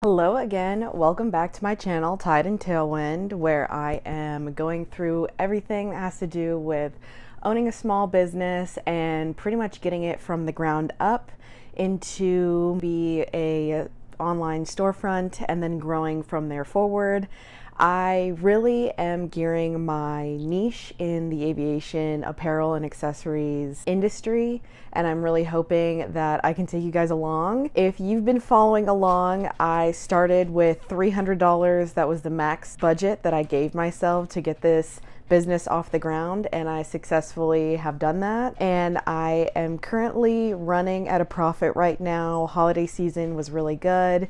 Hello again, welcome back to my channel, Tide and Tailwind, where I am going through everything that has to do with owning a small business and pretty much getting it from the ground up into be a online storefront and then growing from there forward. I really am gearing my niche in the aviation apparel and accessories industry, and I'm really hoping that I can take you guys along. If you've been following along, I started with $300. That was the max budget that I gave myself to get this business off the ground, and I successfully have done that. And I am currently running at a profit right now. Holiday season was really good,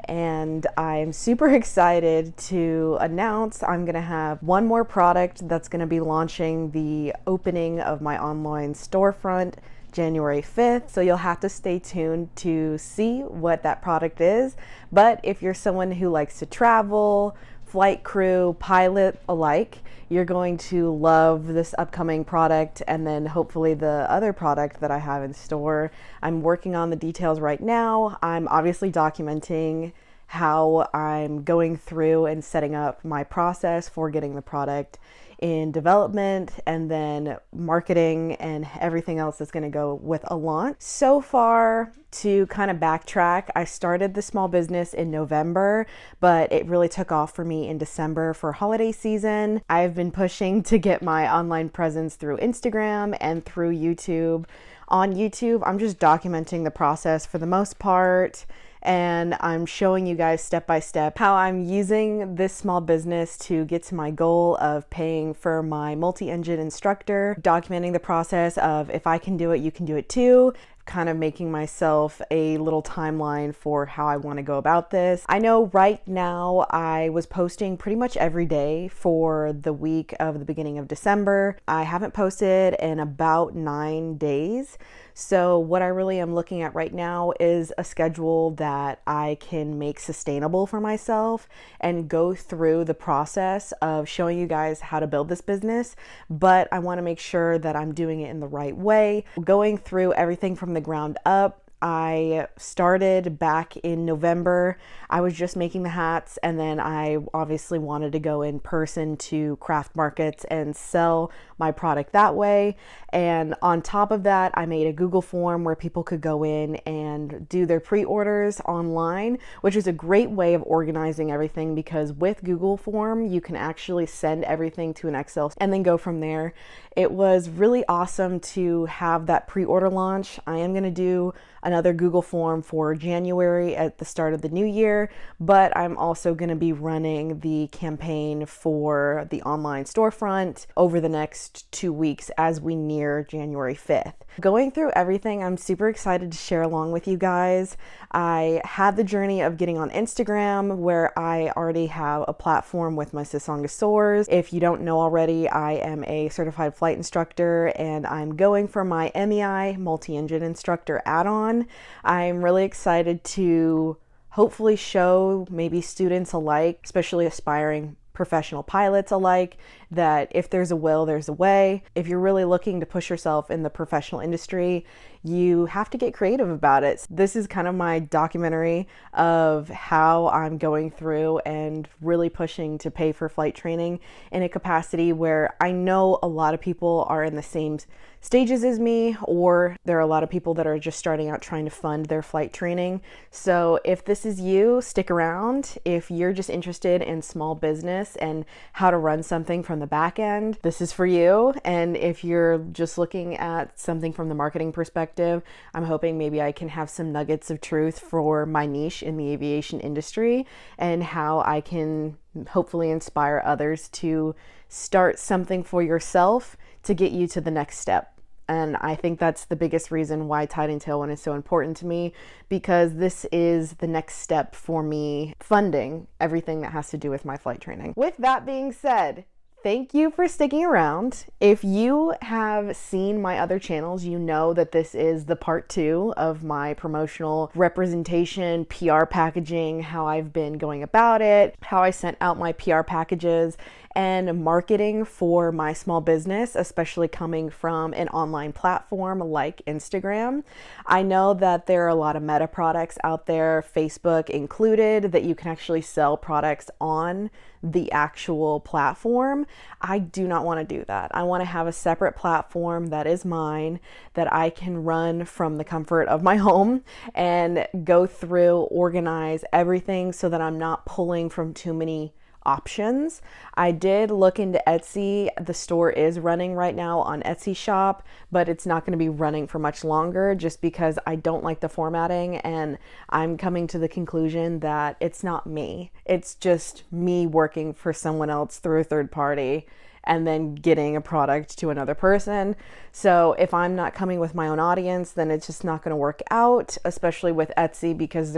and I'm super excited to announce I'm gonna have one more product that's gonna be launching the opening of my online storefront January 5th. So you'll have to stay tuned to see what that product is. But if you're someone who likes to travel, flight crew, pilot alike, you're going to love this upcoming product, and then hopefully the other product that I have in store. I'm working on the details right now. I'm obviously documenting how I'm going through and setting up my process for getting the product in development and then marketing and everything else that's going to go with a launch. So far, to kind of backtrack, I started the small business in November, but it really took off for me in December for holiday season. I've been pushing to get my online presence through Instagram and through YouTube. On YouTube, I'm just documenting the process for the most part, and I'm showing you guys step by step how I'm using this small business to get to my goal of paying for my Multi Engine Instructor, documenting the process of if I can do it, you can do it too, kind of making myself a little timeline for how I want to go about this. I know right now I was posting pretty much every day for the week of the beginning of December. I haven't posted in about 9 days. So what I really am looking at right now is a schedule that I can make sustainable for myself and go through the process of showing you guys how to build this business. But I want to make sure that I'm doing it in the right way, going through everything from the ground up. I started back in November. I was just making the hats, and then I obviously wanted to go in person to craft markets and sell my product that way. And on top of that, I made a Google form where people could go in and do their pre-orders online, which is a great way of organizing everything, because with Google form, you can actually send everything to an Excel and then go from there. It was really awesome to have that pre-order launch. I am going to do another Google form for January at the start of the new year, but I'm also going to be running the campaign for the online storefront over the next 2 weeks as we near January 5th. Going through everything, I'm super excited to share along with you guys. I had the journey of getting on Instagram, where I already have a platform with my Sisonga Soars. If you don't know already, I am a certified flight instructor, and I'm going for my MEI, Multi Engine Instructor add-on. I'm really excited to hopefully show maybe students alike, especially aspiring professional pilots alike, that if there's a will, there's a way. If you're really looking to push yourself in the professional industry, you have to get creative about it. This is kind of my documentary of how I'm going through and really pushing to pay for flight training in a capacity where I know a lot of people are in the same stages as me, or there are a lot of people that are just starting out trying to fund their flight training. So if this is you, stick around. If you're just interested in small business and how to run something from the back end, this is for you. And if you're just looking at something from the marketing perspective, I'm hoping maybe I can have some nuggets of truth for my niche in the aviation industry and how I can hopefully inspire others to start something for yourself to get you to the next step. And I think that's the biggest reason why Tide and Tailwind is so important to me, because this is the next step for me funding everything that has to do with my flight training. With that being said, thank you for sticking around. If you have seen my other channels, you know that this is the part 2 of my promotional representation, PR packaging, how I've been going about it, how I sent out my PR packages, and marketing for my small business, especially coming from an online platform like Instagram. I know that there are a lot of meta products out there, Facebook included, that you can actually sell products on the actual platform. I do not want to do that. I want to have a separate platform that is mine, that I can run from the comfort of my home and go through, organize everything so that I'm not pulling from too many options. I did look into Etsy. The store is running right now on Etsy shop, but it's not going to be running for much longer just because I don't like the formatting, and I'm coming to the conclusion that it's not me. It's just me working for someone else through a third party and then getting a product to another person. So if I'm not coming with my own audience, then it's just not going to work out, especially with Etsy, because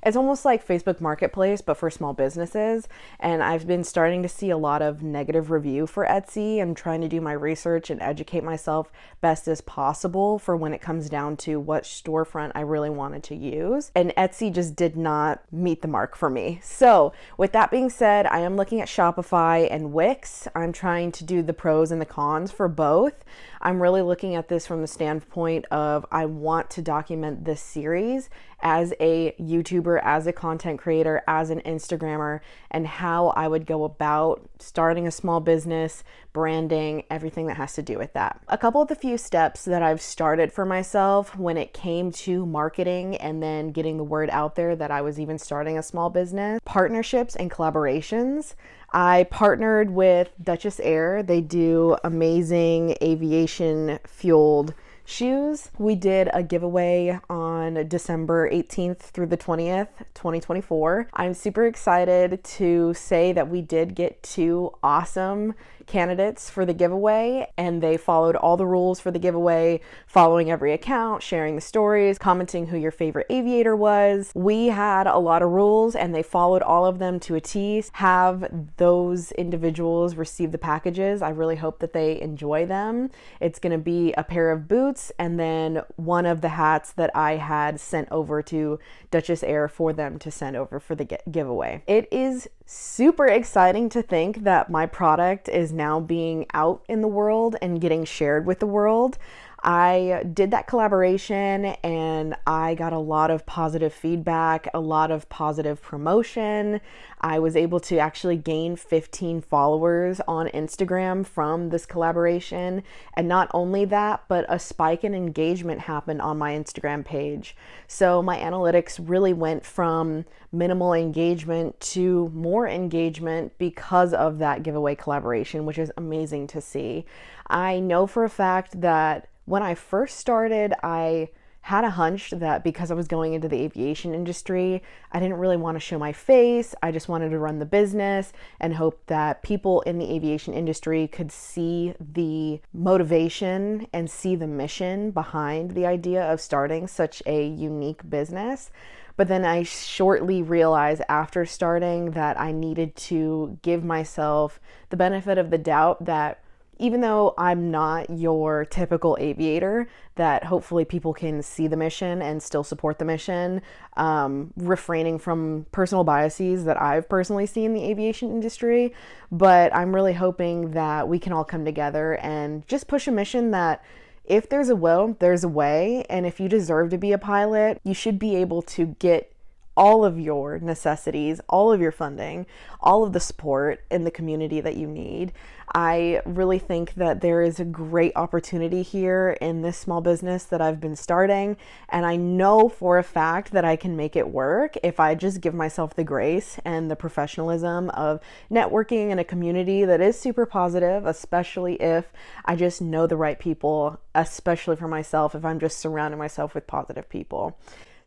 it's almost like Facebook Marketplace, but for small businesses. And I've been starting to see a lot of negative review for Etsy. I'm trying to do my research and educate myself best as possible for when it comes down to what storefront I really wanted to use. And Etsy just did not meet the mark for me. So with that being said, I am looking at Shopify and Wix. I'm trying to do the pros and the cons for both. I'm really looking at this from the standpoint of I want to document this series as a YouTuber, as a content creator, as an Instagrammer, and how I would go about starting a small business, branding, everything that has to do with that. A couple of the few steps that I've started for myself when it came to marketing and then getting the word out there that I was even starting a small business: partnerships and collaborations. I partnered with Duchess Air. They do amazing aviation fueled shoes. We did a giveaway on December 18th through the 20th, 2024. I'm super excited to say that we did get 2 awesome candidates for the giveaway, and they followed all the rules for the giveaway, following every account, sharing the stories, commenting who your favorite aviator was. We had a lot of rules and they followed all of them to a T. Have those individuals receive the packages. I really hope that they enjoy them. It's going to be a pair of boots and then one of the hats that I had sent over to Duchess Air for them to send over for the giveaway. It is super exciting to think that my product is now being out in the world and getting shared with the world. I did that collaboration and I got a lot of positive feedback, a lot of positive promotion. I was able to actually gain 15 followers on Instagram from this collaboration. And not only that, but a spike in engagement happened on my Instagram page. So my analytics really went from minimal engagement to more engagement because of that giveaway collaboration, which is amazing to see. I know for a fact that when I first started, I had a hunch that because I was going into the aviation industry, I didn't really want to show my face. I just wanted to run the business and hope that people in the aviation industry could see the motivation and see the mission behind the idea of starting such a unique business. But then I shortly realized after starting that I needed to give myself the benefit of the doubt that even though I'm not your typical aviator, that hopefully people can see the mission and still support the mission, refraining from personal biases that I've personally seen in the aviation industry. But I'm really hoping that we can all come together and just push a mission that if there's a will, there's a way. And if you deserve to be a pilot, you should be able to get all of your necessities, all of your funding, all of the support in the community that you need. I really think that there is a great opportunity here in this small business that I've been starting, and I know for a fact that I can make it work if I just give myself the grace and the professionalism of networking in a community that is super positive, especially if I just know the right people, especially for myself, if I'm just surrounding myself with positive people.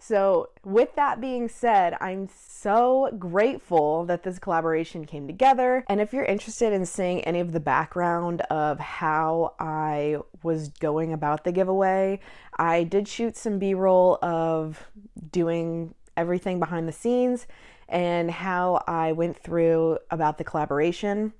So with that being said, I'm so grateful that this collaboration came together. And if you're interested in seeing any of the background of how I was going about the giveaway, I did shoot some B-roll of doing everything behind the scenes and how I went through about the collaboration.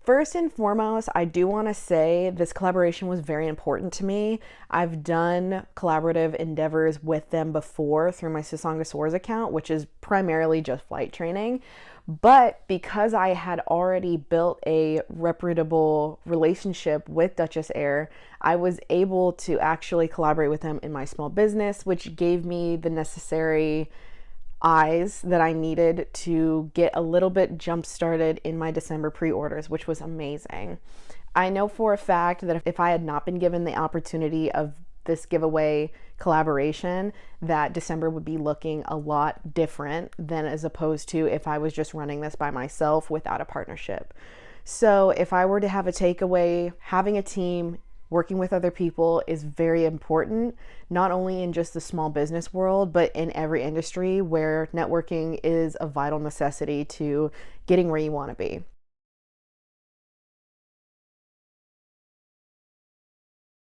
First and foremost, I do want to say this collaboration was very important to me. I've done collaborative endeavors with them before through my Sisonga Soars account, which is primarily just flight training. But because I had already built a reputable relationship with Duchess Air, I was able to actually collaborate with them in my small business, which gave me the necessary eyes that I needed to get a little bit jump started in my December pre-orders, which was amazing. I know for a fact that if I had not been given the opportunity of this giveaway collaboration, that December would be looking a lot different than as opposed to if I was just running this by myself without a partnership. So if I were to have a takeaway, having a team, working with other people is very important, not only in just the small business world, but in every industry where networking is a vital necessity to getting where you want to be.